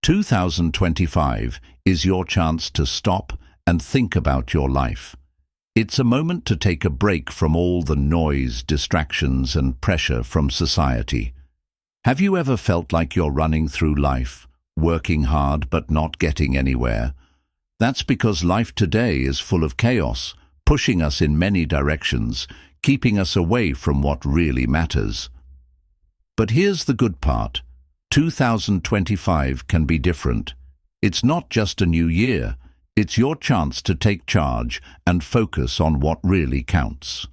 2025 is your chance to stop and think about your life. It's a moment to take a break from all the noise, distractions, and pressure from society. Have you ever felt like you're running through life, working hard but not getting anywhere? That's because life today is full of chaos, pushing us in many directions, keeping us away from what really matters. But here's the good part. 2025 can be different. It's not just a new year. It's your chance to take charge and focus on what really counts.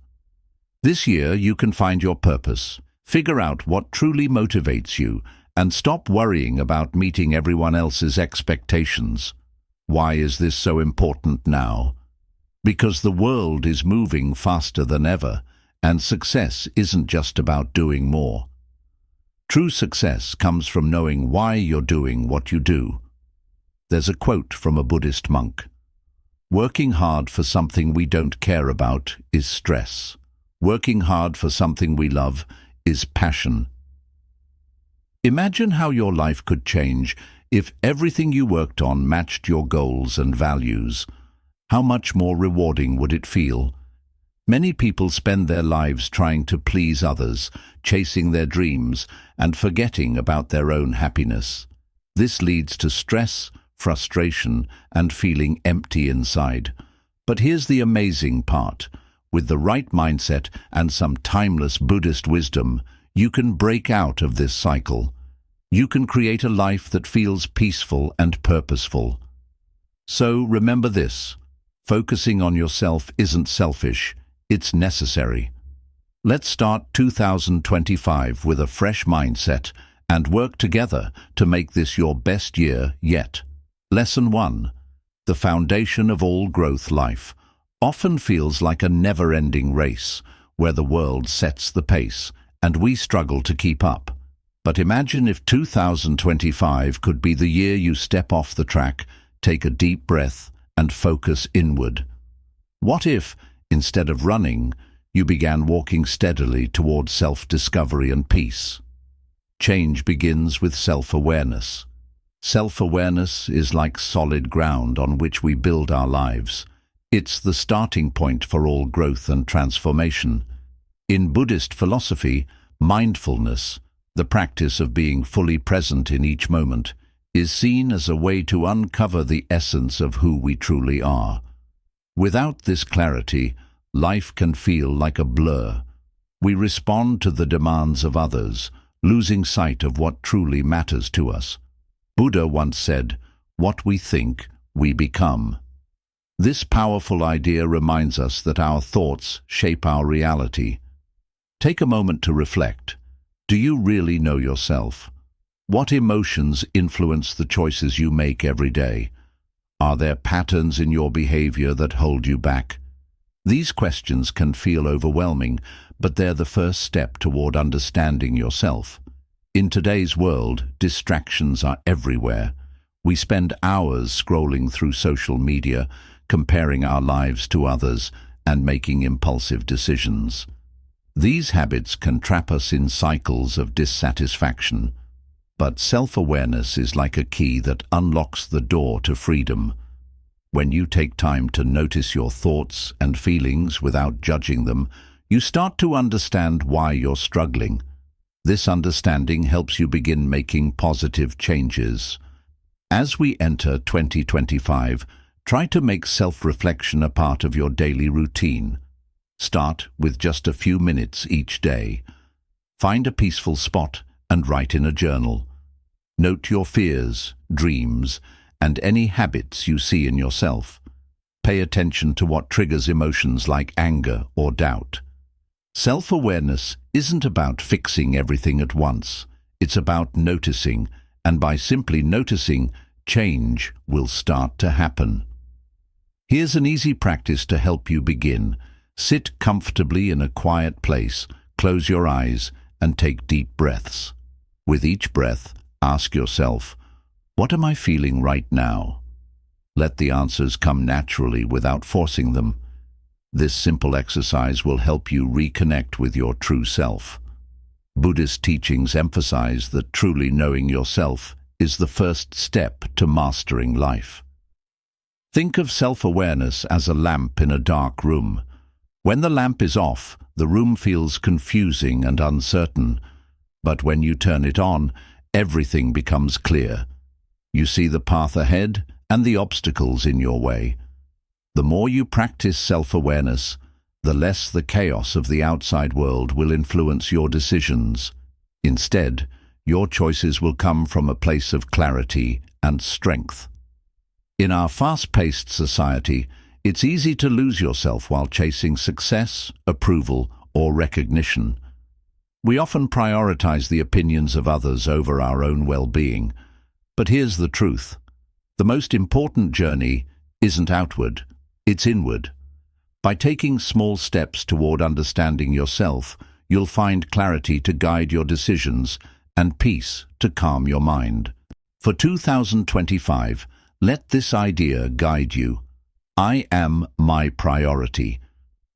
This year you can find your purpose, figure out what truly motivates you, and stop worrying about meeting everyone else's expectations. Why is this so important now? Because the world is moving faster than ever, and success isn't just about doing more. True success comes from knowing why you're doing what you do. There's a quote from a Buddhist monk. Working hard for something we don't care about is stress. Working hard for something we love is passion. Imagine how your life could change if everything you worked on matched your goals and values. How much more rewarding would it feel? Many people spend their lives trying to please others, chasing their dreams, and forgetting about their own happiness. This leads to stress, frustration, and feeling empty inside. But here's the amazing part. With the right mindset and some timeless Buddhist wisdom, you can break out of this cycle. You can create a life that feels peaceful and purposeful. So remember this. Focusing on yourself isn't selfish. It's necessary. Let's start 2025 with a fresh mindset and work together to make this your best year yet. Lesson 1. The foundation of all growth. Life often feels like a never-ending race where the world sets the pace and we struggle to keep up. But imagine if 2025 could be the year you step off the track, take a deep breath, and focus inward. What if, instead of running, you began walking steadily towards self-discovery and peace? Change begins with self-awareness. Self-awareness is like solid ground on which we build our lives. It's the starting point for all growth and transformation. In Buddhist philosophy, mindfulness, the practice of being fully present in each moment, is seen as a way to uncover the essence of who we truly are. Without this clarity, life can feel like a blur. We respond to the demands of others, losing sight of what truly matters to us. Buddha once said, "What we think, we become." This powerful idea reminds us that our thoughts shape our reality. Take a moment to reflect. Do you really know yourself? What emotions influence the choices you make every day? Are there patterns in your behavior that hold you back? These questions can feel overwhelming, but they're the first step toward understanding yourself. In today's world, distractions are everywhere. We spend hours scrolling through social media, comparing our lives to others, and making impulsive decisions. These habits can trap us in cycles of dissatisfaction. But self-awareness is like a key that unlocks the door to freedom. When you take time to notice your thoughts and feelings without judging them, you start to understand why you're struggling. This understanding helps you begin making positive changes. As we enter 2025, try to make self-reflection a part of your daily routine. Start with just a few minutes each day. Find a peaceful spot and write in a journal. Note your fears, dreams, and any habits you see in yourself. Pay attention to what triggers emotions like anger or doubt. Self-awareness isn't about fixing everything at once. It's about noticing, and by simply noticing, change will start to happen. Here's an easy practice to help you begin. Sit comfortably in a quiet place, close your eyes, and take deep breaths. With each breath, ask yourself, what am I feeling right now? Let the answers come naturally without forcing them. This simple exercise will help you reconnect with your true self. Buddhist teachings emphasize that truly knowing yourself is the first step to mastering life. Think of self-awareness as a lamp in a dark room. When the lamp is off, the room feels confusing and uncertain. But when you turn it on, everything becomes clear. You see the path ahead and the obstacles in your way. The more you practice self-awareness, the less the chaos of the outside world will influence your decisions. Instead, your choices will come from a place of clarity and strength. In our fast-paced society, it's easy to lose yourself while chasing success, approval, or recognition. We often prioritize the opinions of others over our own well-being. But here's the truth. The most important journey isn't outward, it's inward. By taking small steps toward understanding yourself, you'll find clarity to guide your decisions and peace to calm your mind. For 2025, let this idea guide you. I am my priority.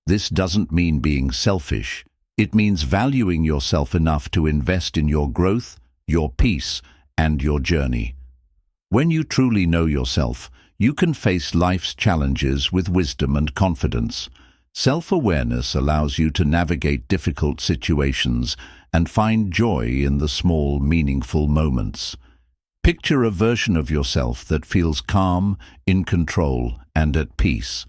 This doesn't mean being selfish. It means valuing yourself enough to invest in your growth, your peace, and your journey. When you truly know yourself, you can face life's challenges with wisdom and confidence. Self-awareness allows you to navigate difficult situations and find joy in the small, meaningful moments. Picture a version of yourself that feels calm, in control, and at peace.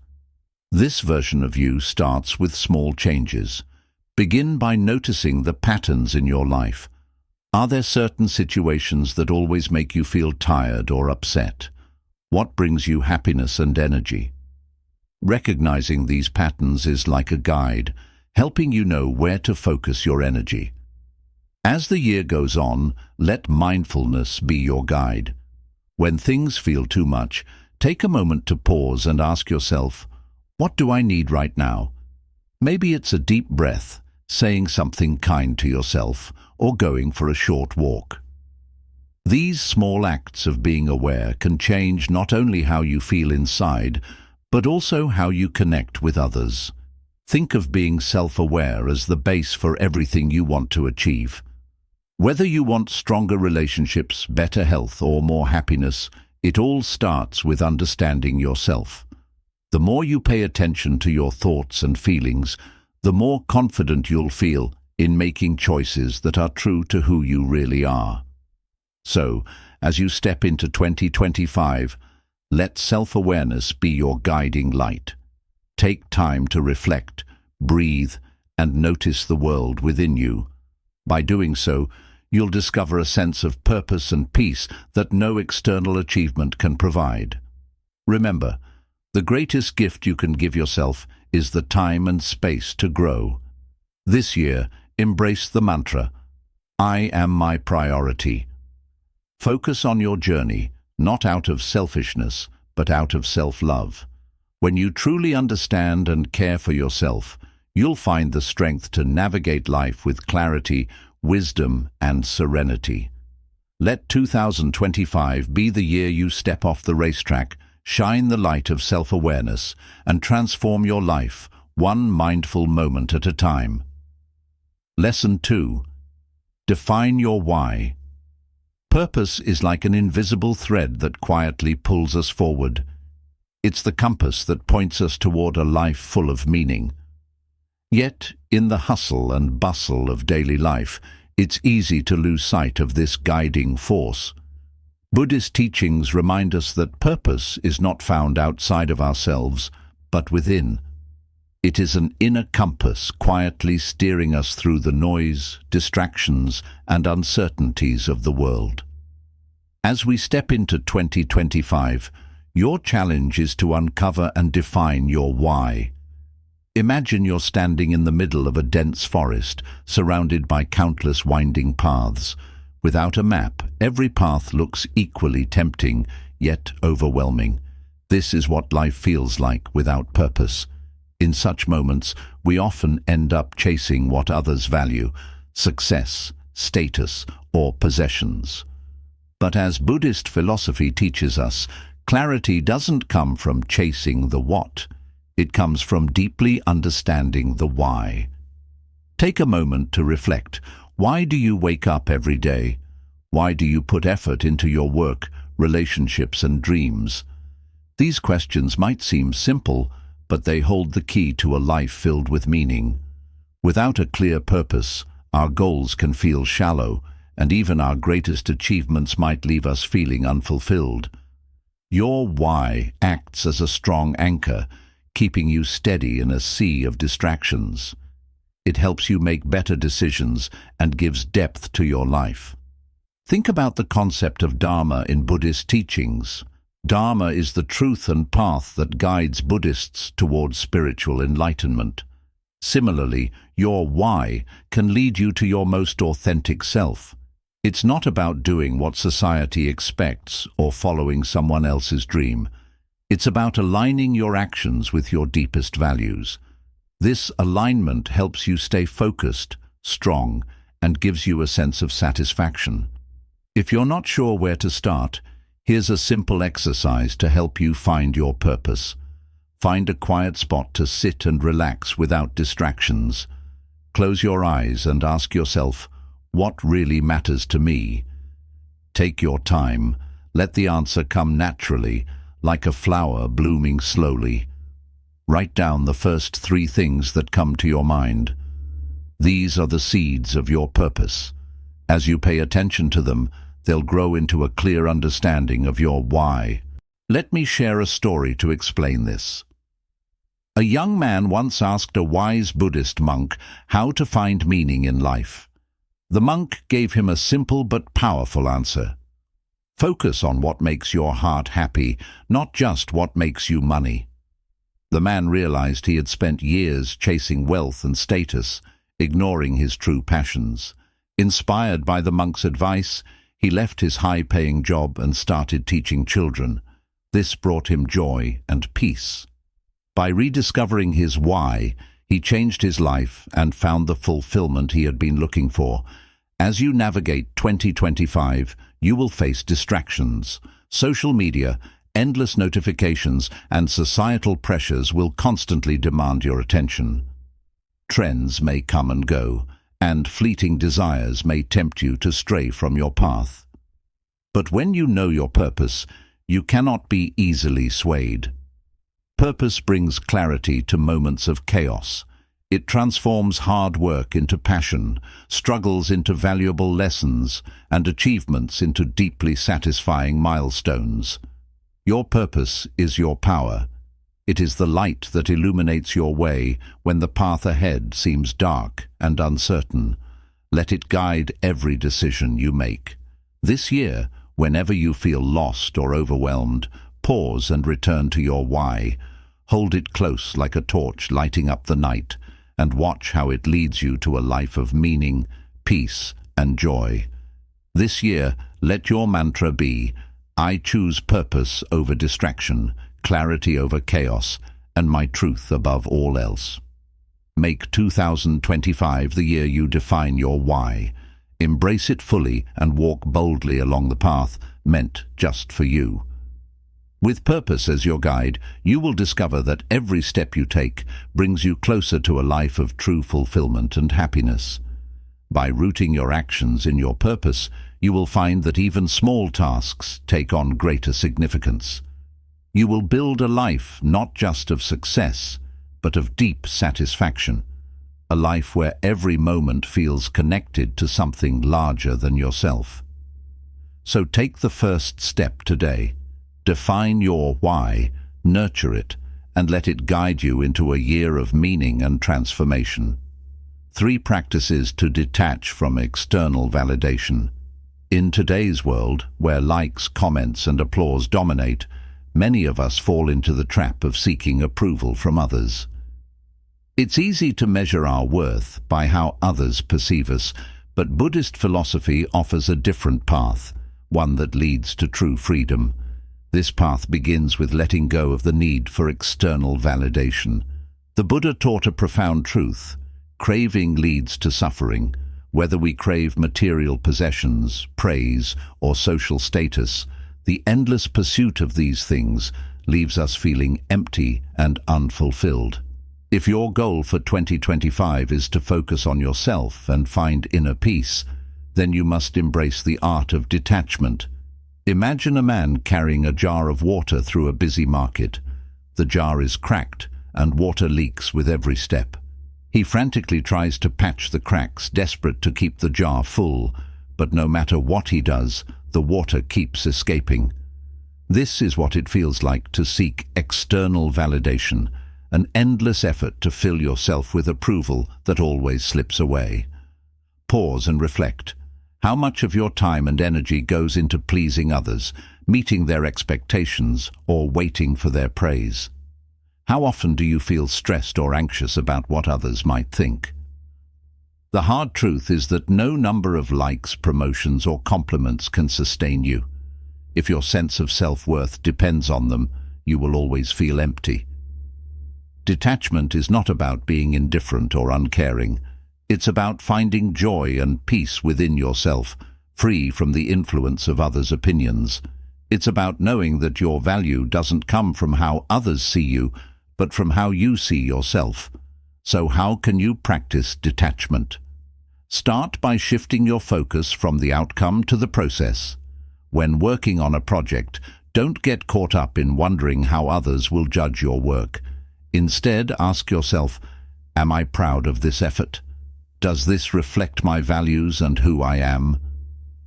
This version of you starts with small changes. Begin by noticing the patterns in your life. Are there certain situations that always make you feel tired or upset? What brings you happiness and energy? Recognizing these patterns is like a guide, helping you know where to focus your energy. As the year goes on, let mindfulness be your guide. When things feel too much, take a moment to pause and ask yourself, what do I need right now? Maybe it's a deep breath, saying something kind to yourself, or going for a short walk. These small acts of being aware can change not only how you feel inside, but also how you connect with others. Think of being self-aware as the base for everything you want to achieve. Whether you want stronger relationships, better health, or more happiness, it all starts with understanding yourself. The more you pay attention to your thoughts and feelings, the more confident you'll feel in making choices that are true to who you really are. So, as you step into 2025, let self-awareness be your guiding light. Take time to reflect, breathe, and notice the world within you. By doing so, you'll discover a sense of purpose and peace that no external achievement can provide. Remember, the greatest gift you can give yourself is the time and space to grow. This year, embrace the mantra, I am my priority. Focus on your journey, not out of selfishness, but out of self-love. When you truly understand and care for yourself, you'll find the strength to navigate life with clarity, wisdom, and serenity. Let 2025 be the year you step off the racetrack, shine the light of self-awareness, and transform your life, one mindful moment at a time. Lesson 2. Define your why. Purpose is like an invisible thread that quietly pulls us forward. It's the compass that points us toward a life full of meaning. Yet, in the hustle and bustle of daily life, it's easy to lose sight of this guiding force. Buddhist teachings remind us that purpose is not found outside of ourselves, but within. It is an inner compass quietly steering us through the noise, distractions, and uncertainties of the world. As we step into 2025, your challenge is to uncover and define your why. Imagine you're standing in the middle of a dense forest, surrounded by countless winding paths. Without a map, every path looks equally tempting, yet overwhelming. This is what life feels like without purpose. In such moments, we often end up chasing what others value, success, status, or possessions. But as Buddhist philosophy teaches us, clarity doesn't come from chasing the what. It comes from deeply understanding the why. Take a moment to reflect. Why do you wake up every day? Why do you put effort into your work, relationships, and dreams? These questions might seem simple, but they hold the key to a life filled with meaning. Without a clear purpose, our goals can feel shallow, and even our greatest achievements might leave us feeling unfulfilled. Your why acts as a strong anchor, keeping you steady in a sea of distractions. It helps you make better decisions and gives depth to your life. Think about the concept of Dharma in Buddhist teachings. Dharma is the truth and path that guides Buddhists towards spiritual enlightenment. Similarly, your why can lead you to your most authentic self. It's not about doing what society expects or following someone else's dream. It's about aligning your actions with your deepest values. This alignment helps you stay focused, strong, and gives you a sense of satisfaction. If you're not sure where to start, here's a simple exercise to help you find your purpose. Find a quiet spot to sit and relax without distractions. Close your eyes and ask yourself, what really matters to me? Take your time. Let the answer come naturally, like a flower blooming slowly. Write down the first 3 things that come to your mind. These are the seeds of your purpose. As you pay attention to them, they'll grow into a clear understanding of your why. Let me share a story to explain this. A young man once asked a wise Buddhist monk how to find meaning in life. The monk gave him a simple but powerful answer. Focus on what makes your heart happy, not just what makes you money. The man realized he had spent years chasing wealth and status, ignoring his true passions. Inspired by the monk's advice, he left his high-paying job and started teaching children. This brought him joy and peace. By rediscovering his why, he changed his life and found the fulfillment he had been looking for. As you navigate 2025, you will face distractions. Social media, endless notifications, and societal pressures will constantly demand your attention. Trends may come and go, and fleeting desires may tempt you to stray from your path. But when you know your purpose, you cannot be easily swayed. Purpose brings clarity to moments of chaos. It transforms hard work into passion, struggles into valuable lessons, and achievements into deeply satisfying milestones. Your purpose is your power. It is the light that illuminates your way when the path ahead seems dark and uncertain. Let it guide every decision you make. This year, whenever you feel lost or overwhelmed, pause and return to your why. Hold it close like a torch lighting up the night, and watch how it leads you to a life of meaning, peace, and joy. This year, let your mantra be, I choose purpose over distraction, clarity over chaos, and my truth above all else. Make 2025 the year you define your why. Embrace it fully and walk boldly along the path meant just for you. With purpose as your guide, you will discover that every step you take brings you closer to a life of true fulfillment and happiness. By rooting your actions in your purpose, you will find that even small tasks take on greater significance. You will build a life not just of success, but of deep satisfaction. A life where every moment feels connected to something larger than yourself. So take the first step today. Define your why, nurture it, and let it guide you into a year of meaning and transformation. 3 practices to detach from external validation. In today's world, where likes, comments, and applause dominate, many of us fall into the trap of seeking approval from others. It's easy to measure our worth by how others perceive us, but Buddhist philosophy offers a different path, one that leads to true freedom. This path begins with letting go of the need for external validation. The Buddha taught a profound truth. Craving leads to suffering. Whether we crave material possessions, praise, or social status, the endless pursuit of these things leaves us feeling empty and unfulfilled. If your goal for 2025 is to focus on yourself and find inner peace, then you must embrace the art of detachment. Imagine a man carrying a jar of water through a busy market. The jar is cracked and water leaks with every step. He frantically tries to patch the cracks, desperate to keep the jar full, but no matter what he does, the water keeps escaping. This is what it feels like to seek external validation, an endless effort to fill yourself with approval that always slips away. Pause and reflect. How much of your time and energy goes into pleasing others, meeting their expectations, or waiting for their praise? How often do you feel stressed or anxious about what others might think? The hard truth is that no number of likes, promotions, or compliments can sustain you. If your sense of self-worth depends on them, you will always feel empty. Detachment is not about being indifferent or uncaring. It's about finding joy and peace within yourself, free from the influence of others' opinions. It's about knowing that your value doesn't come from how others see you, but from how you see yourself. So how can you practice detachment? Start by shifting your focus from the outcome to the process. When working on a project, don't get caught up in wondering how others will judge your work. Instead, ask yourself, am I proud of this effort? Does this reflect my values and who I am?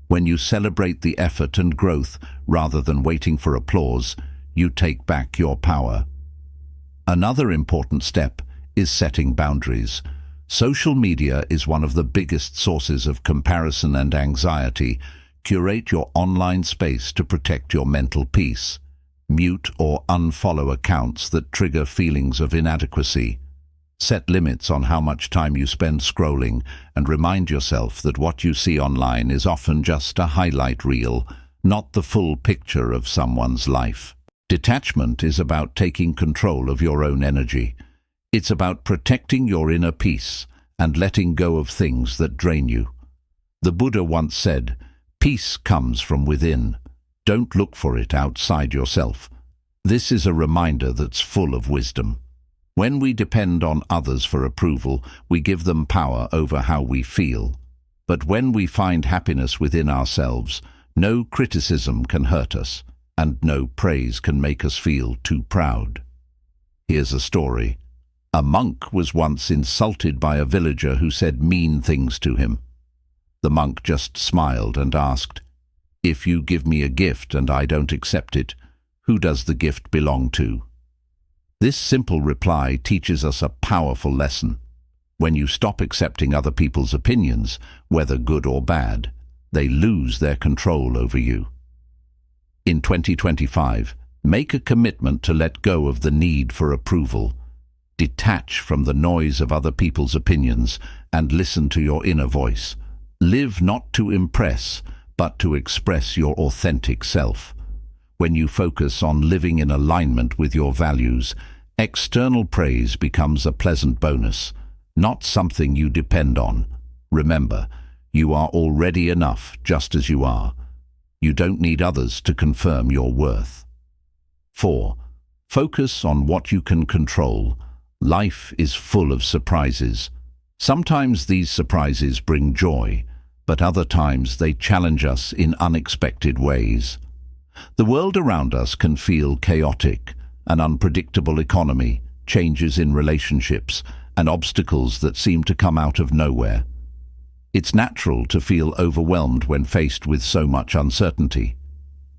When you celebrate the effort and growth rather than waiting for applause, you take back your power. Another important step is setting boundaries. Social media is one of the biggest sources of comparison and anxiety. Curate your online space to protect your mental peace. Mute or unfollow accounts that trigger feelings of inadequacy. Set limits on how much time you spend scrolling, and remind yourself that what you see online is often just a highlight reel, not the full picture of someone's life. Detachment is about taking control of your own energy. It's about protecting your inner peace and letting go of things that drain you. The Buddha once said, "Peace comes from within. Don't look for it outside yourself." This is a reminder that's full of wisdom. When we depend on others for approval, we give them power over how we feel. But when we find happiness within ourselves, no criticism can hurt us, and no praise can make us feel too proud. Here's a story. A monk was once insulted by a villager who said mean things to him. The monk just smiled and asked, "If you give me a gift and I don't accept it, who does the gift belong to?" This simple reply teaches us a powerful lesson. When you stop accepting other people's opinions, whether good or bad, they lose their control over you. In 2025, make a commitment to let go of the need for approval. Detach from the noise of other people's opinions and listen to your inner voice. Live not to impress, but to express your authentic self. When you focus on living in alignment with your values, external praise becomes a pleasant bonus, not something you depend on. Remember, you are already enough just as you are. You don't need others to confirm your worth. 4. Focus on what you can control. Life is full of surprises. Sometimes these surprises bring joy, but other times they challenge us in unexpected ways. The world around us can feel chaotic, an unpredictable economy, changes in relationships, and obstacles that seem to come out of nowhere. It's natural to feel overwhelmed when faced with so much uncertainty.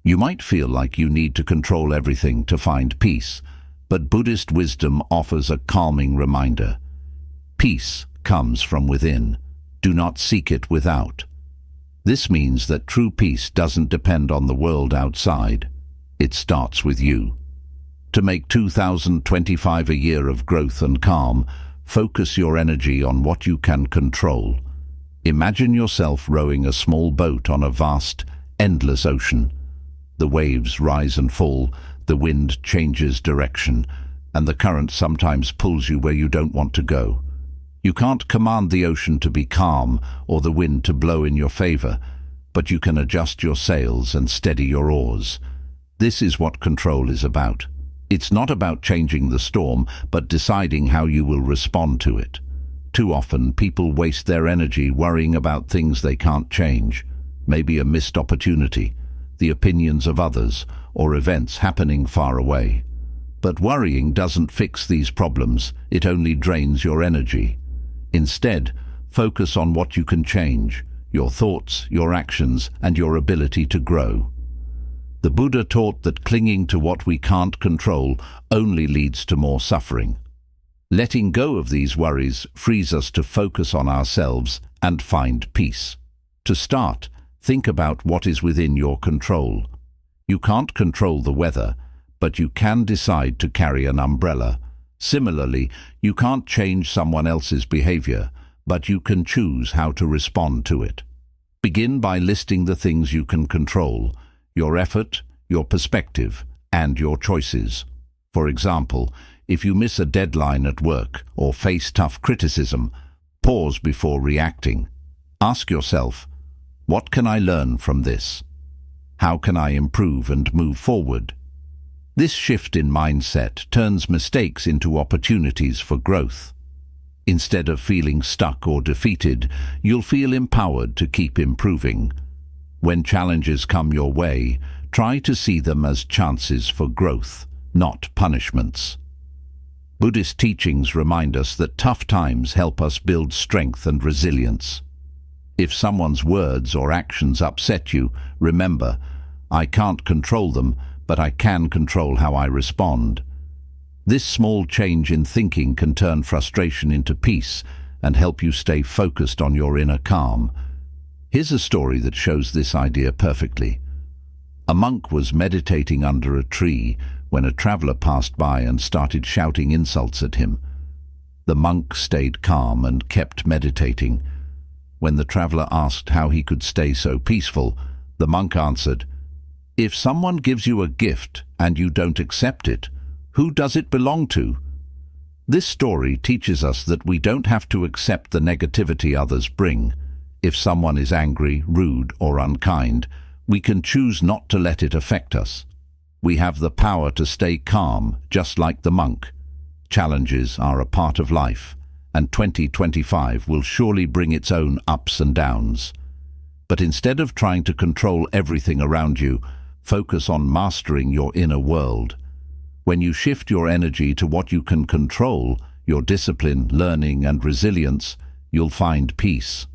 You might feel like you need to control everything to find peace, but Buddhist wisdom offers a calming reminder. Peace comes from within. Do not seek it without. This means that true peace doesn't depend on the world outside. It starts with you. To make 2025 a year of growth and calm, focus your energy on what you can control. Imagine yourself rowing a small boat on a vast, endless ocean. The waves rise and fall, the wind changes direction, and the current sometimes pulls you where you don't want to go. You can't command the ocean to be calm or the wind to blow in your favor, but you can adjust your sails and steady your oars. This is what control is about. It's not about changing the storm, but deciding how you will respond to it. Too often, people waste their energy worrying about things they can't change, maybe a missed opportunity, the opinions of others, or events happening far away. But worrying doesn't fix these problems, it only drains your energy. Instead, focus on what you can change, your thoughts, your actions, and your ability to grow. The Buddha taught that clinging to what we can't control only leads to more suffering. Letting go of these worries frees us to focus on ourselves and find peace. To start, think about what is within your control. You can't control the weather, but you can decide to carry an umbrella. Similarly, you can't change someone else's behavior, but you can choose how to respond to it. Begin by listing the things you can control: your effort, your perspective, and your choices. For example, if you miss a deadline at work or face tough criticism, pause before reacting. Ask yourself, what can I learn from this? How can I improve and move forward? This shift in mindset turns mistakes into opportunities for growth. Instead of feeling stuck or defeated, you'll feel empowered to keep improving. When challenges come your way, try to see them as chances for growth, not punishments. Buddhist teachings remind us that tough times help us build strength and resilience. If someone's words or actions upset you, remember, I can't control them, but I can control how I respond. This small change in thinking can turn frustration into peace and help you stay focused on your inner calm. Here's a story that shows this idea perfectly. A monk was meditating under a tree when a traveler passed by and started shouting insults at him. The monk stayed calm and kept meditating. When the traveler asked how he could stay so peaceful, the monk answered, "If someone gives you a gift and you don't accept it, who does it belong to?" This story teaches us that we don't have to accept the negativity others bring. If someone is angry, rude, or unkind, we can choose not to let it affect us. We have the power to stay calm, just like the monk. Challenges are a part of life, and 2025 will surely bring its own ups and downs. But instead of trying to control everything around you, focus on mastering your inner world. When you shift your energy to what you can control, your discipline, learning, and resilience, you'll find peace.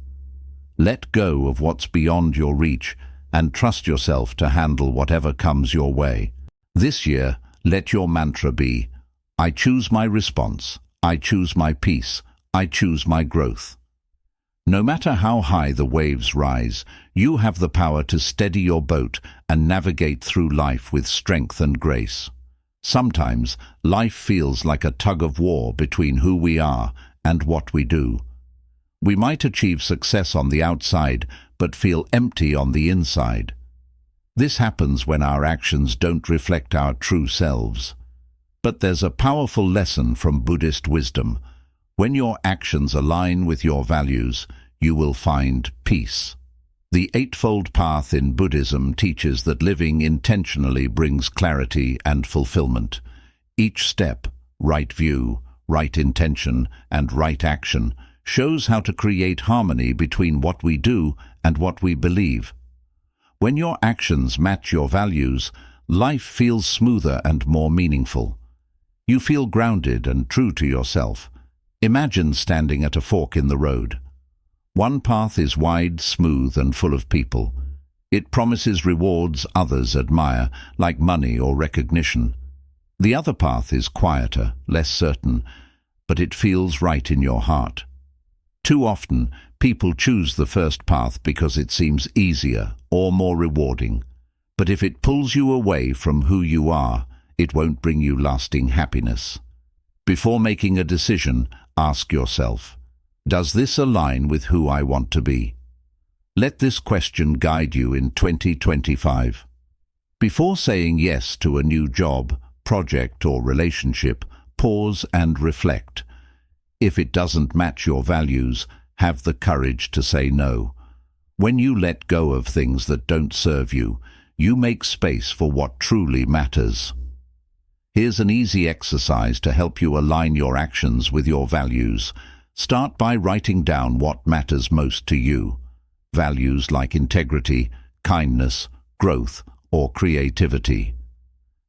Let go of what's beyond your reach and trust yourself to handle whatever comes your way. This year, let your mantra be, I choose my response, I choose my peace, I choose my growth. No matter how high the waves rise, you have the power to steady your boat and navigate through life with strength and grace. Sometimes, life feels like a tug-of-war between who we are and what we do. We might achieve success on the outside, but feel empty on the inside. This happens when our actions don't reflect our true selves. But there's a powerful lesson from Buddhist wisdom. When your actions align with your values, you will find peace. The Eightfold Path in Buddhism teaches that living intentionally brings clarity and fulfillment. Each step, right view, right intention, and right action, shows how to create harmony between what we do and what we believe. When your actions match your values, life feels smoother and more meaningful. You feel grounded and true to yourself. Imagine standing at a fork in the road. One path is wide, smooth, and full of people. It promises rewards others admire, like money or recognition. The other path is quieter, less certain, but it feels right in your heart. Too often, people choose the first path because it seems easier or more rewarding. But if it pulls you away from who you are, it won't bring you lasting happiness. Before making a decision, ask yourself, does this align with who I want to be? Let this question guide you in 2025. Before saying yes to a new job, project, or relationship, pause and reflect. If it doesn't match your values, have the courage to say no. When you let go of things that don't serve you, you make space for what truly matters. Here's an easy exercise to help you align your actions with your values. Start by writing down what matters most to you. Values like integrity, kindness, growth, or creativity.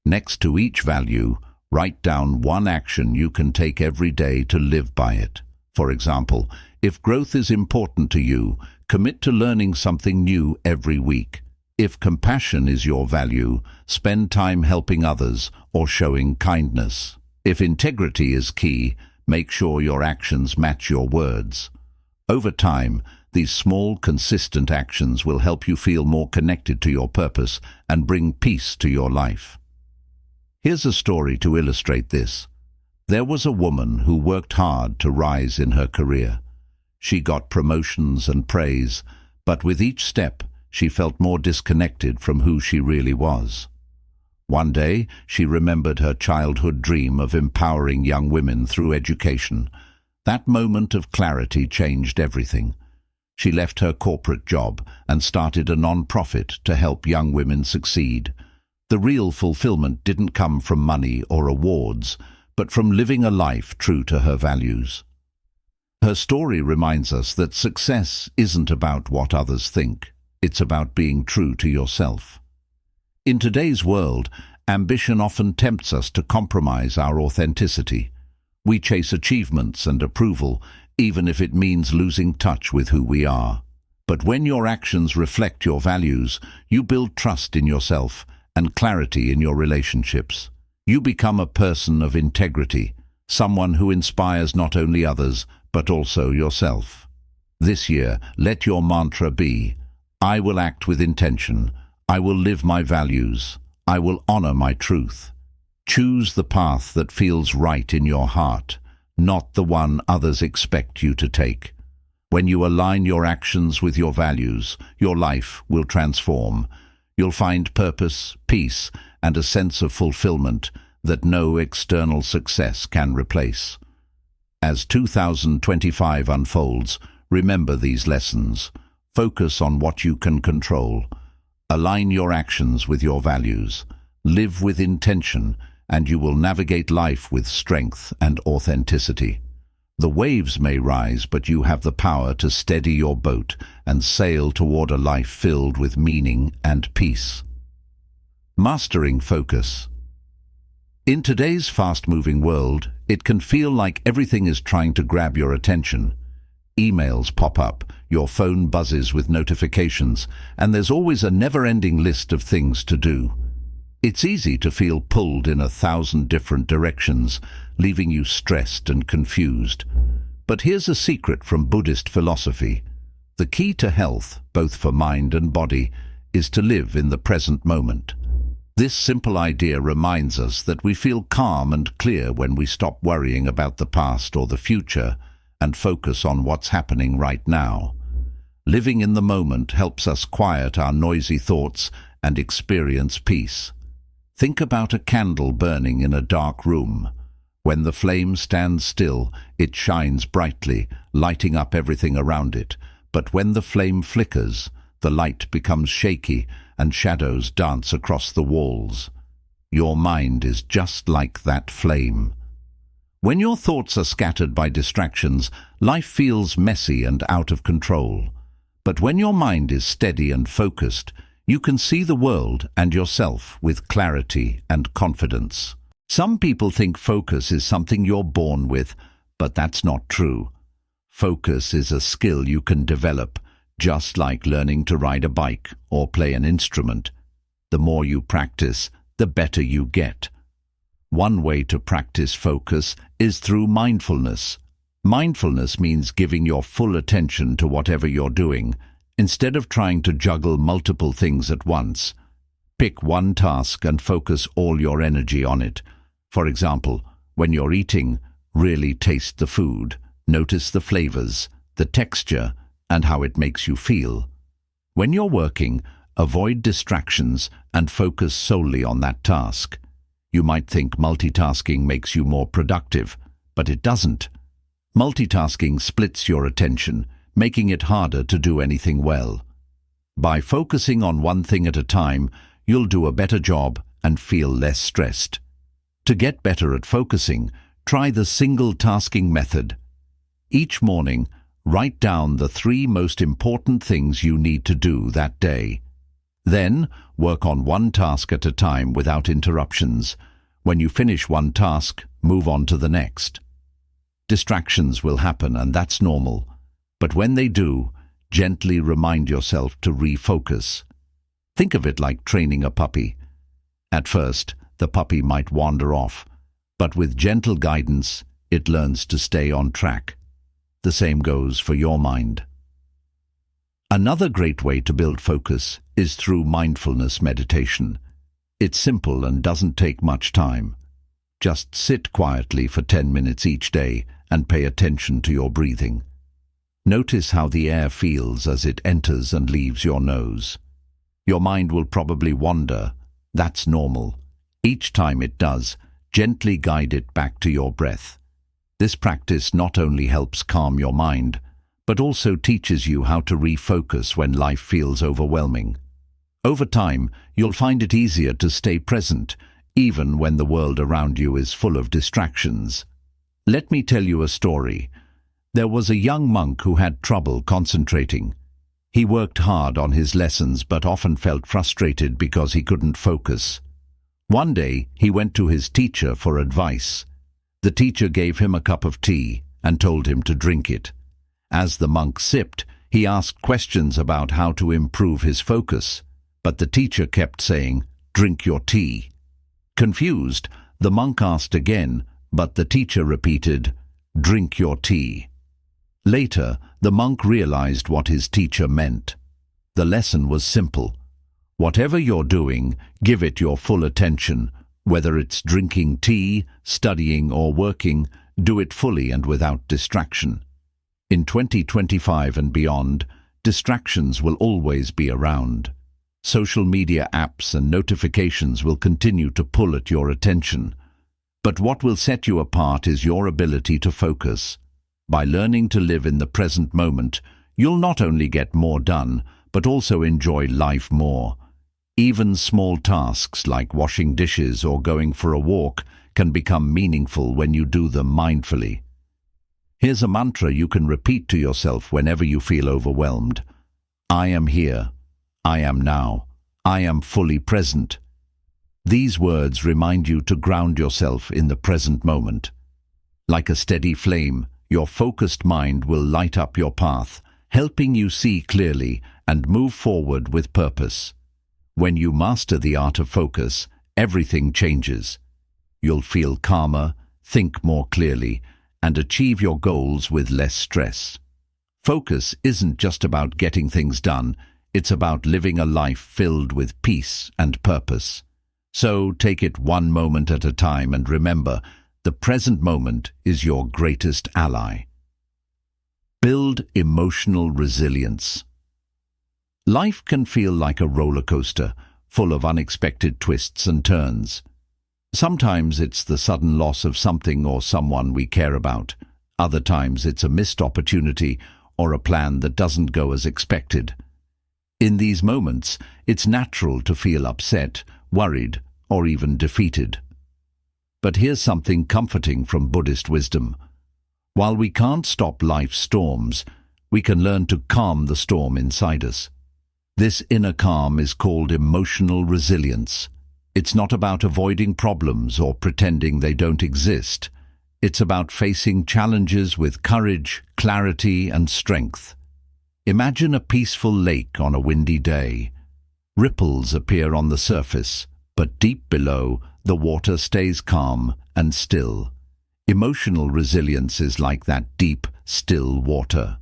Next to each value, write down one action you can take every day to live by it. For example, if growth is important to you, commit to learning something new every week. If compassion is your value, spend time helping others or showing kindness. If integrity is key, make sure your actions match your words. Over time, these small, consistent actions will help you feel more connected to your purpose and bring peace to your life. Here's a story to illustrate this. There was a woman who worked hard to rise in her career. She got promotions and praise, but with each step, she felt more disconnected from who she really was. One day, she remembered her childhood dream of empowering young women through education. That moment of clarity changed everything. She left her corporate job and started a non-profit to help young women succeed. The real fulfillment didn't come from money or awards, but from living a life true to her values. Her story reminds us that success isn't about what others think. It's about being true to yourself. In today's world, ambition often tempts us to compromise our authenticity. We chase achievements and approval, even if it means losing touch with who we are. But when your actions reflect your values, you build trust in yourself and clarity in your relationships. You become a person of integrity, someone who inspires not only others, but also yourself. This year, let your mantra be, I will act with intention, I will live my values, I will honor my truth. Choose the path that feels right in your heart, not the one others expect you to take. When you align your actions with your values, your life will transform. You'll find purpose, peace, and a sense of fulfillment that no external success can replace. As 2025 unfolds, remember these lessons. Focus on what you can control. Align your actions with your values. Live with intention, and you will navigate life with strength and authenticity. The waves may rise, but you have the power to steady your boat and sail toward a life filled with meaning and peace. Mastering focus. In today's fast-moving world, it can feel like everything is trying to grab your attention. Emails pop up, your phone buzzes with notifications, and there's always a never-ending list of things to do. It's easy to feel pulled in 1,000 different directions, leaving you stressed and confused. But here's a secret from Buddhist philosophy. The key to health, both for mind and body, is to live in the present moment. This simple idea reminds us that we feel calm and clear when we stop worrying about the past or the future and focus on what's happening right now. Living in the moment helps us quiet our noisy thoughts and experience peace. Think about a candle burning in a dark room. When the flame stands still, it shines brightly, lighting up everything around it. But when the flame flickers, the light becomes shaky and shadows dance across the walls. Your mind is just like that flame. When your thoughts are scattered by distractions, life feels messy and out of control. But when your mind is steady and focused, you can see the world and yourself with clarity and confidence. Some people think focus is something you're born with, but that's not true. Focus is a skill you can develop, just like learning to ride a bike or play an instrument. The more you practice, the better you get. One way to practice focus is through mindfulness. Mindfulness means giving your full attention to whatever you're doing, instead of trying to juggle multiple things at once. Pick one task and focus all your energy on it. For example, when you're eating, really taste the food. Notice the flavors, the texture, and how it makes you feel. When you're working, avoid distractions and focus solely on that task. You might think multitasking makes you more productive, but it doesn't. Multitasking splits your attention, making it harder to do anything well. By focusing on one thing at a time, you'll do a better job and feel less stressed. To get better at focusing, try the single tasking method. Each morning, write down the 3 most important things you need to do that day. Then, work on one task at a time without interruptions. When you finish one task, move on to the next. Distractions will happen, and that's normal. But when they do, gently remind yourself to refocus. Think of it like training a puppy. At first, the puppy might wander off, but with gentle guidance, it learns to stay on track. The same goes for your mind. Another great way to build focus is through mindfulness meditation. It's simple and doesn't take much time. Just sit quietly for 10 minutes each day and pay attention to your breathing. Notice how the air feels as it enters and leaves your nose. Your mind will probably wander. That's normal. Each time it does, gently guide it back to your breath. This practice not only helps calm your mind, but also teaches you how to refocus when life feels overwhelming. Over time, you'll find it easier to stay present, even when the world around you is full of distractions. Let me tell you a story. There was a young monk who had trouble concentrating. He worked hard on his lessons but often felt frustrated because he couldn't focus. One day, he went to his teacher for advice. The teacher gave him a cup of tea and told him to drink it. As the monk sipped, he asked questions about how to improve his focus, but the teacher kept saying, "Drink your tea." Confused, the monk asked again, but the teacher repeated, "Drink your tea." Later, the monk realized what his teacher meant. The lesson was simple. Whatever you're doing, give it your full attention. Whether it's drinking tea, studying, or working, do it fully and without distraction. In 2025 and beyond, distractions will always be around. Social media apps and notifications will continue to pull at your attention. But what will set you apart is your ability to focus. By learning to live in the present moment, you'll not only get more done, but also enjoy life more. Even small tasks like washing dishes or going for a walk can become meaningful when you do them mindfully. Here's a mantra you can repeat to yourself whenever you feel overwhelmed. I am here. I am now. I am fully present. These words remind you to ground yourself in the present moment. Like a steady flame, your focused mind will light up your path, helping you see clearly and move forward with purpose. When you master the art of focus, everything changes. You'll feel calmer, think more clearly, and achieve your goals with less stress. Focus isn't just about getting things done, it's about living a life filled with peace and purpose. So take it one moment at a time and remember, the present moment is your greatest ally. Build emotional resilience. Life can feel like a roller coaster, full of unexpected twists and turns. Sometimes it's the sudden loss of something or someone we care about. Other times it's a missed opportunity or a plan that doesn't go as expected. In these moments, it's natural to feel upset, worried, or even defeated. But here's something comforting from Buddhist wisdom. While we can't stop life's storms, we can learn to calm the storm inside us. This inner calm is called emotional resilience. It's not about avoiding problems or pretending they don't exist. It's about facing challenges with courage, clarity, and strength. Imagine a peaceful lake on a windy day. Ripples appear on the surface, but deep below, the water stays calm and still. Emotional resilience is like that deep, still water.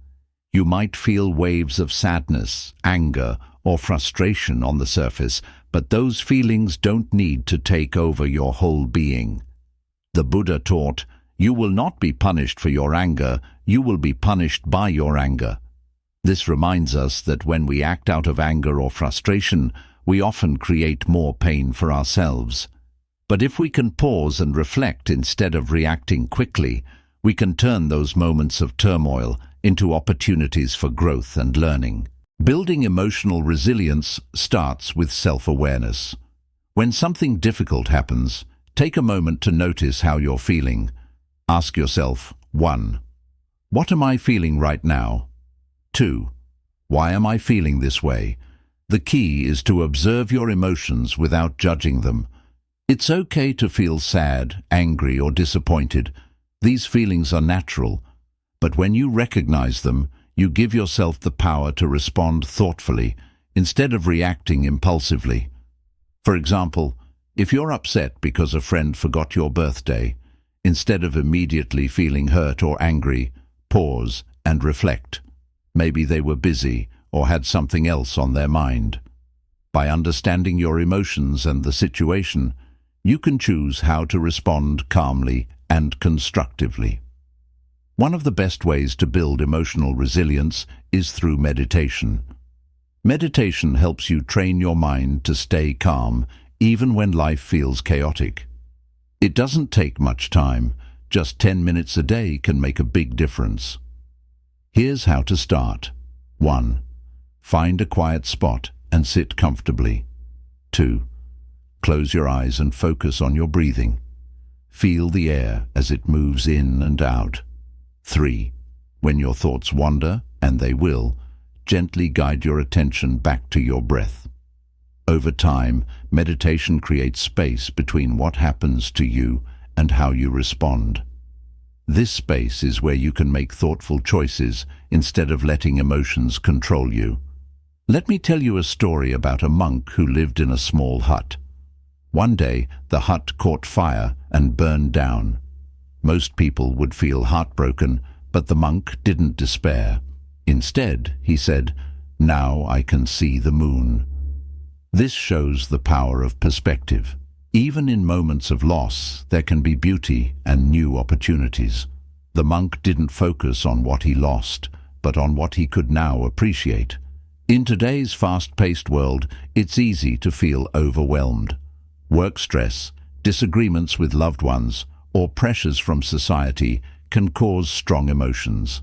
You might feel waves of sadness, anger, or frustration on the surface, but those feelings don't need to take over your whole being. The Buddha taught, you will not be punished for your anger, you will be punished by your anger. This reminds us that when we act out of anger or frustration, we often create more pain for ourselves. But if we can pause and reflect instead of reacting quickly, we can turn those moments of turmoil into opportunities for growth and learning. Building emotional resilience starts with self-awareness. When something difficult happens, take a moment to notice how you're feeling. Ask yourself, 1. What am I feeling right now? 2. Why am I feeling this way? The key is to observe your emotions without judging them. It's okay to feel sad, angry, or disappointed. These feelings are natural. But when you recognize them, you give yourself the power to respond thoughtfully instead of reacting impulsively. For example, if you're upset because a friend forgot your birthday, instead of immediately feeling hurt or angry, pause and reflect. Maybe they were busy or had something else on their mind. By understanding your emotions and the situation, you can choose how to respond calmly and constructively. One of the best ways to build emotional resilience is through meditation. Meditation helps you train your mind to stay calm even when life feels chaotic. It doesn't take much time. Just 10 minutes a day can make a big difference. Here's how to start. 1. Find a quiet spot and sit comfortably. 2. Close your eyes and focus on your breathing. Feel the air as it moves in and out. 3. When your thoughts wander, and they will, gently guide your attention back to your breath. Over time, meditation creates space between what happens to you and how you respond. This space is where you can make thoughtful choices instead of letting emotions control you. Let me tell you a story about a monk who lived in a small hut. One day, the hut caught fire and burned down. Most people would feel heartbroken, but the monk didn't despair. Instead, he said, "Now I can see the moon." This shows the power of perspective. Even in moments of loss, there can be beauty and new opportunities. The monk didn't focus on what he lost, but on what he could now appreciate. In today's fast-paced world, it's easy to feel overwhelmed. Work stress, disagreements with loved ones, or pressures from society can cause strong emotions.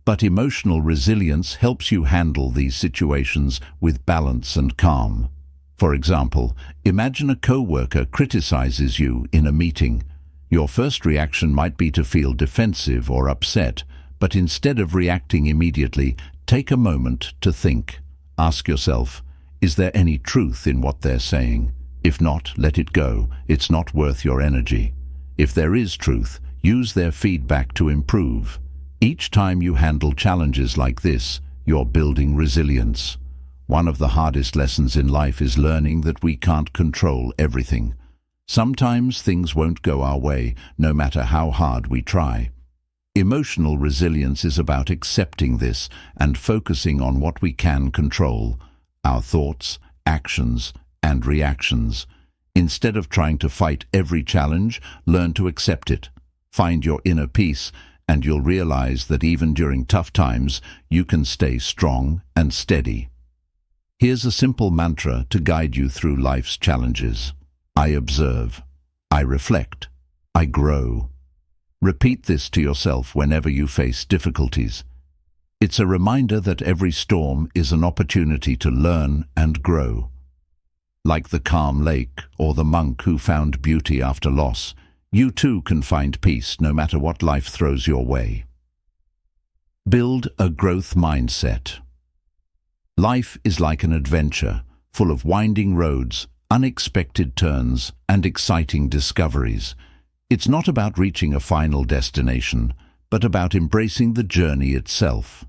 But emotional resilience helps you handle these situations with balance and calm. For example, imagine a co-worker criticizes you in a meeting. Your first reaction might be to feel defensive or upset, but instead of reacting immediately, take a moment to think. Ask yourself, is there any truth in what they're saying? If not, let it go. It's not worth your energy. If there is truth, use their feedback to improve. Each time you handle challenges like this, you're building resilience. One of the hardest lessons in life is learning that we can't control everything. Sometimes things won't go our way, no matter how hard we try. Emotional resilience is about accepting this and focusing on what we can control, our thoughts, actions, and reactions. Instead of trying to fight every challenge, learn to accept it. Find your inner peace, and you'll realize that even during tough times, you can stay strong and steady. Here's a simple mantra to guide you through life's challenges. I observe. I reflect. I grow. Repeat this to yourself whenever you face difficulties. It's a reminder that every storm is an opportunity to learn and grow. Like the calm lake or the monk who found beauty after loss, you too can find peace no matter what life throws your way. Build a growth mindset. Life is like an adventure, full of winding roads, unexpected turns, and exciting discoveries. It's not about reaching a final destination, but about embracing the journey itself.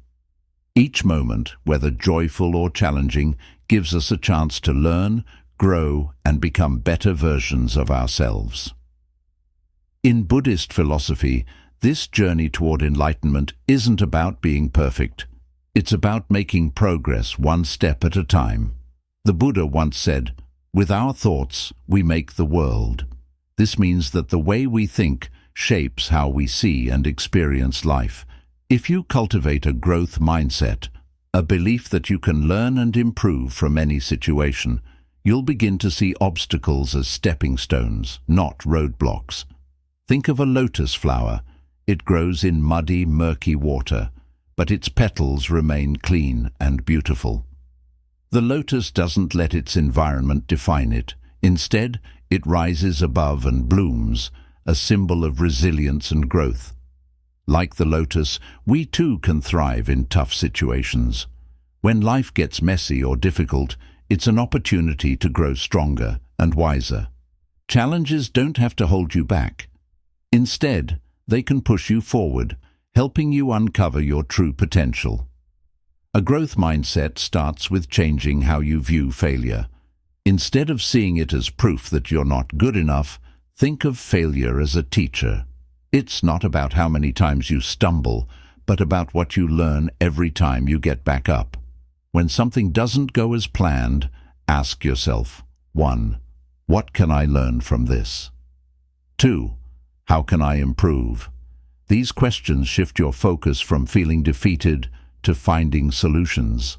Each moment, whether joyful or challenging, gives us a chance to learn, grow, and become better versions of ourselves. In Buddhist philosophy, this journey toward enlightenment isn't about being perfect. It's about making progress one step at a time. The Buddha once said, "With our thoughts, we make the world." This means that the way we think shapes how we see and experience life. If you cultivate a growth mindset, a belief that you can learn and improve from any situation, you'll begin to see obstacles as stepping stones, not roadblocks. Think of a lotus flower. It grows in muddy, murky water, but its petals remain clean and beautiful. The lotus doesn't let its environment define it. Instead, it rises above and blooms, a symbol of resilience and growth. Like the lotus, we too can thrive in tough situations. When life gets messy or difficult, it's an opportunity to grow stronger and wiser. Challenges don't have to hold you back. Instead, they can push you forward, helping you uncover your true potential. A growth mindset starts with changing how you view failure. Instead of seeing it as proof that you're not good enough, think of failure as a teacher. It's not about how many times you stumble, but about what you learn every time you get back up. When something doesn't go as planned, ask yourself, 1. What can I learn from this? 2. How can I improve? These questions shift your focus from feeling defeated to finding solutions.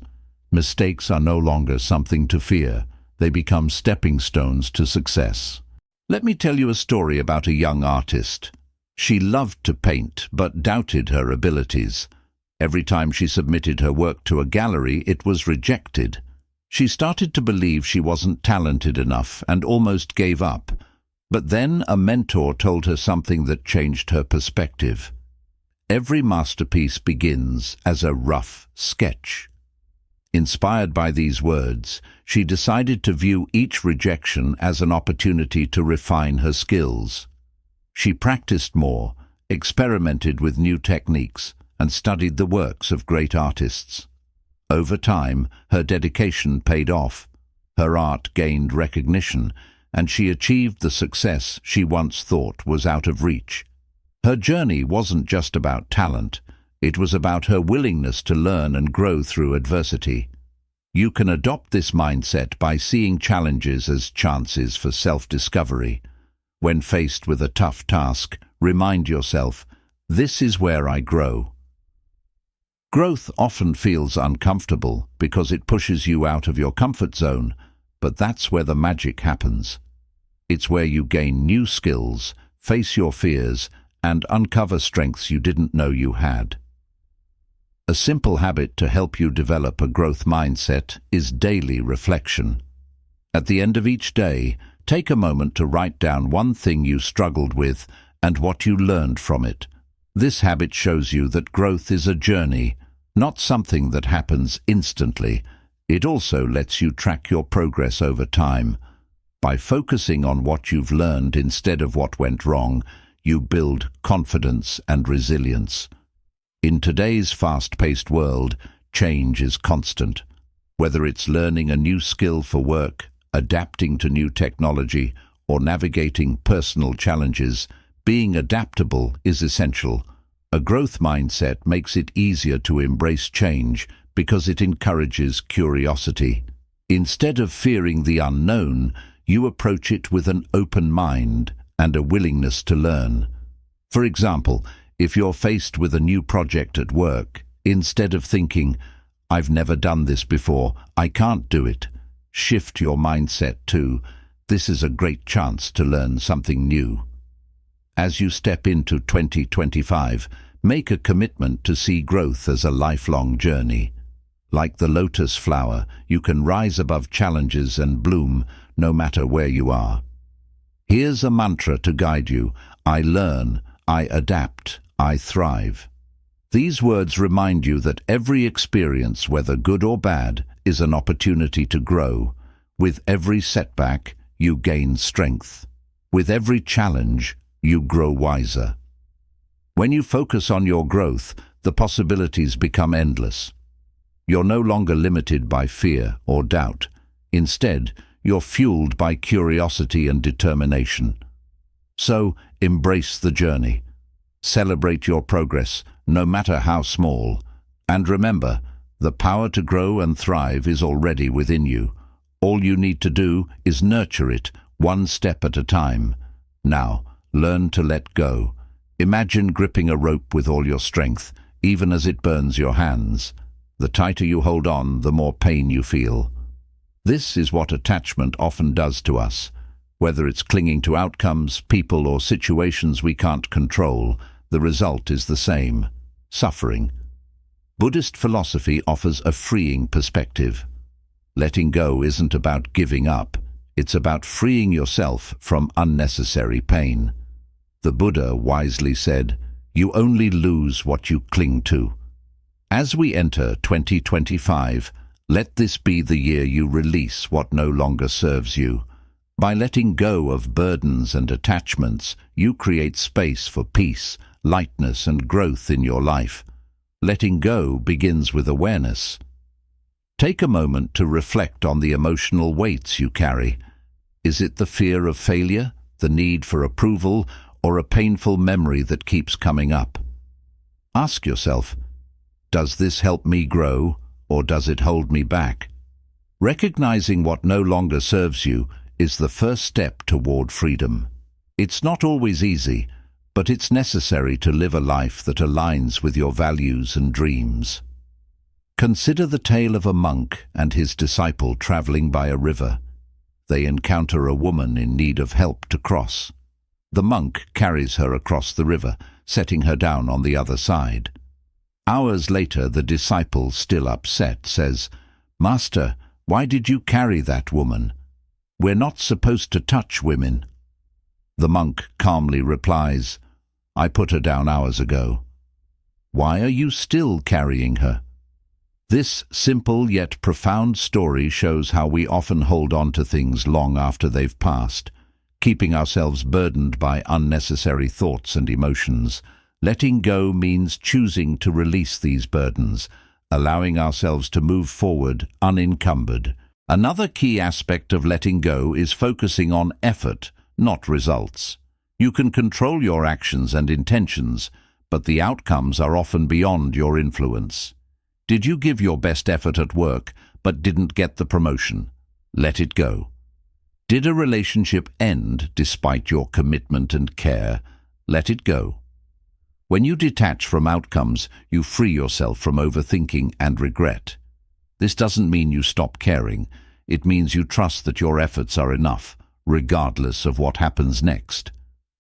Mistakes are no longer something to fear. They become stepping stones to success. Let me tell you a story about a young artist. She loved to paint, but doubted her abilities. Every time she submitted her work to a gallery, it was rejected. She started to believe she wasn't talented enough and almost gave up. But then a mentor told her something that changed her perspective. Every masterpiece begins as a rough sketch. Inspired by these words, she decided to view each rejection as an opportunity to refine her skills. She practiced more, experimented with new techniques, and studied the works of great artists. Over time, her dedication paid off. Her art gained recognition, and she achieved the success she once thought was out of reach. Her journey wasn't just about talent. It was about her willingness to learn and grow through adversity. You can adopt this mindset by seeing challenges as chances for self-discovery. When faced with a tough task, remind yourself, this is where I grow. Growth often feels uncomfortable because it pushes you out of your comfort zone, but that's where the magic happens. It's where you gain new skills, face your fears, and uncover strengths you didn't know you had. A simple habit to help you develop a growth mindset is daily reflection. At the end of each day, take a moment to write down one thing you struggled with and what you learned from it. This habit shows you that growth is a journey, not something that happens instantly. It also lets you track your progress over time. By focusing on what you've learned instead of what went wrong, you build confidence and resilience. In today's fast-paced world, change is constant. Whether it's learning a new skill for work, adapting to new technology, or navigating personal challenges, being adaptable is essential. A growth mindset makes it easier to embrace change because it encourages curiosity. Instead of fearing the unknown, you approach it with an open mind and a willingness to learn. For example, if you're faced with a new project at work, instead of thinking, "I've never done this before, I can't do it," shift your mindset to, "This is a great chance to learn something new." As you step into 2025, make a commitment to see growth as a lifelong journey. Like the lotus flower, you can rise above challenges and bloom no matter where you are. Here's a mantra to guide you: I learn, I adapt, I thrive. These words remind you that every experience, whether good or bad, is an opportunity to grow. With every setback, you gain strength. With every challenge, you grow wiser. When you focus on your growth, the possibilities become endless. You're no longer limited by fear or doubt. Instead, you're fueled by curiosity and determination. So, embrace the journey. Celebrate your progress, no matter how small. And remember, the power to grow and thrive is already within you. All you need to do is nurture it, one step at a time. Now, learn to let go. Imagine gripping a rope with all your strength, even as it burns your hands. The tighter you hold on, the more pain you feel. This is what attachment often does to us. Whether it's clinging to outcomes, people, or situations we can't control, the result is the same: suffering. Buddhist philosophy offers a freeing perspective. Letting go isn't about giving up. It's about freeing yourself from unnecessary pain. The Buddha wisely said, You only lose what you cling to. As we enter 2025, let this be the year you release what no longer serves you. By letting go of burdens and attachments, you create space for peace, lightness, and growth in your life. Letting go begins with awareness. Take a moment to reflect on the emotional weights you carry. Is it the fear of failure, the need for approval, or a painful memory that keeps coming up? Ask yourself, does this help me grow, or does it hold me back? Recognizing what no longer serves you is the first step toward freedom. It's not always easy, but it's necessary to live a life that aligns with your values and dreams. Consider the tale of a monk and his disciple traveling by a river. They encounter a woman in need of help to cross. The monk carries her across the river, setting her down on the other side. Hours later, the disciple, still upset, says, "Master, why did you carry that woman? We're not supposed to touch women." The monk calmly replies, "I put her down hours ago. Why are you still carrying her?" This simple yet profound story shows how we often hold on to things long after they've passed, keeping ourselves burdened by unnecessary thoughts and emotions. Letting go means choosing to release these burdens, allowing ourselves to move forward unencumbered. Another key aspect of letting go is focusing on effort, not results. You can control your actions and intentions, but the outcomes are often beyond your influence. Did you give your best effort at work but didn't get the promotion? Let it go. Did a relationship end despite your commitment and care? Let it go. When you detach from outcomes, you free yourself from overthinking and regret. This doesn't mean you stop caring. It means you trust that your efforts are enough, regardless of what happens next.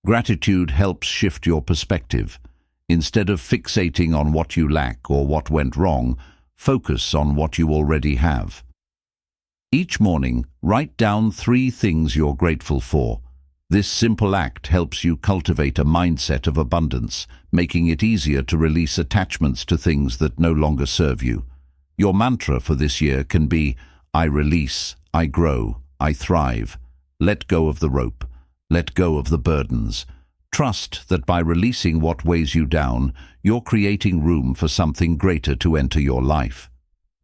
Gratitude helps shift your perspective. Instead of fixating on what you lack or what went wrong, focus on what you already have. Each morning, write down 3 things you're grateful for. This simple act helps you cultivate a mindset of abundance, making it easier to release attachments to things that no longer serve you. Your mantra for this year can be, "I release, I grow, I thrive." Let go of the rope. Let go of the burdens. Trust that by releasing what weighs you down, you're creating room for something greater to enter your life.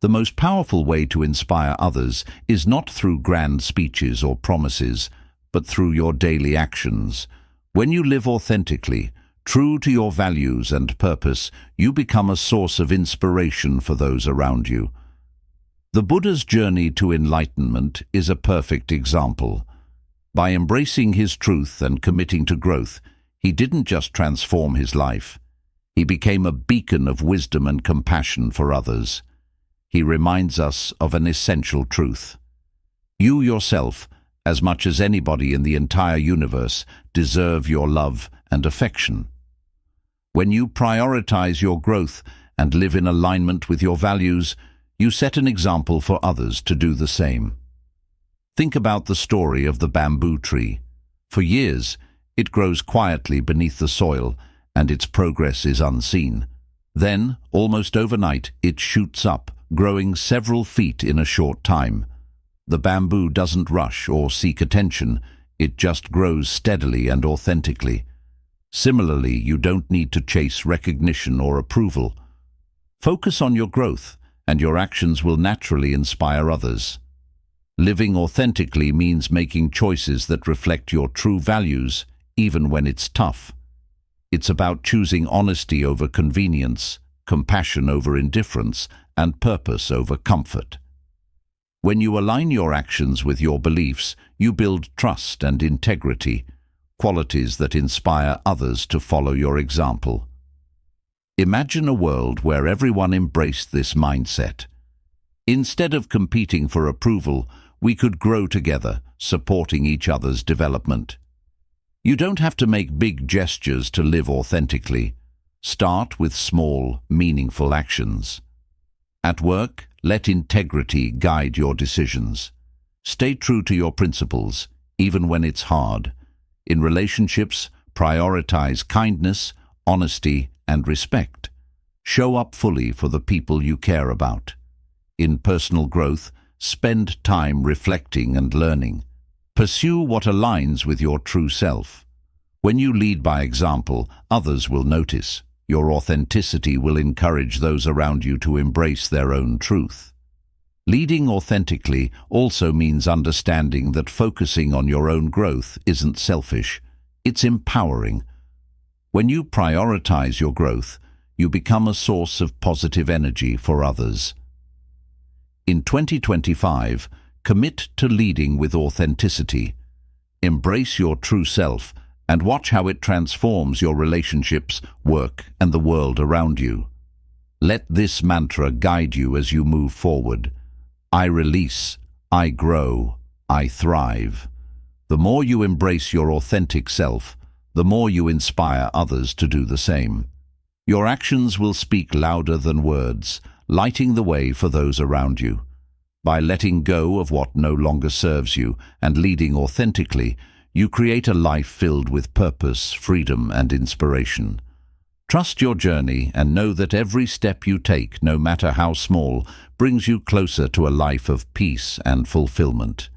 The most powerful way to inspire others is not through grand speeches or promises, but through your daily actions. When you live authentically, true to your values and purpose, you become a source of inspiration for those around you. The Buddha's journey to enlightenment is a perfect example. By embracing his truth and committing to growth, he didn't just transform his life. He became a beacon of wisdom and compassion for others. He reminds us of an essential truth. You yourself, as much as anybody in the entire universe, deserve your love and affection. When you prioritize your growth and live in alignment with your values, you set an example for others to do the same. Think about the story of the bamboo tree. For years, it grows quietly beneath the soil, and its progress is unseen. Then, almost overnight, it shoots up, growing several feet in a short time. The bamboo doesn't rush or seek attention, it just grows steadily and authentically. Similarly, you don't need to chase recognition or approval. Focus on your growth, and your actions will naturally inspire others. Living authentically means making choices that reflect your true values, even when it's tough. It's about choosing honesty over convenience, compassion over indifference, and purpose over comfort. When you align your actions with your beliefs, you build trust and integrity, qualities that inspire others to follow your example. Imagine a world where everyone embraced this mindset. Instead of competing for approval, we could grow together, supporting each other's development. You don't have to make big gestures to live authentically. Start with small, meaningful actions. At work, let integrity guide your decisions. Stay true to your principles, even when it's hard. In relationships, prioritize kindness, honesty, and respect. Show up fully for the people you care about. In personal growth, spend time reflecting and learning. Pursue what aligns with your true self. When you lead by example, others will notice. Your authenticity will encourage those around you to embrace their own truth. Leading authentically also means understanding that focusing on your own growth isn't selfish, it's empowering. When you prioritize your growth, you become a source of positive energy for others. In 2025, commit to leading with authenticity. Embrace your true self and watch how it transforms your relationships, work, and the world around you. Let this mantra guide you as you move forward. I release, I grow, I thrive. The more you embrace your authentic self, the more you inspire others to do the same. Your actions will speak louder than words, lighting the way for those around you. By letting go of what no longer serves you and leading authentically, you create a life filled with purpose, freedom, and inspiration. Trust your journey and know that every step you take, no matter how small, brings you closer to a life of peace and fulfillment.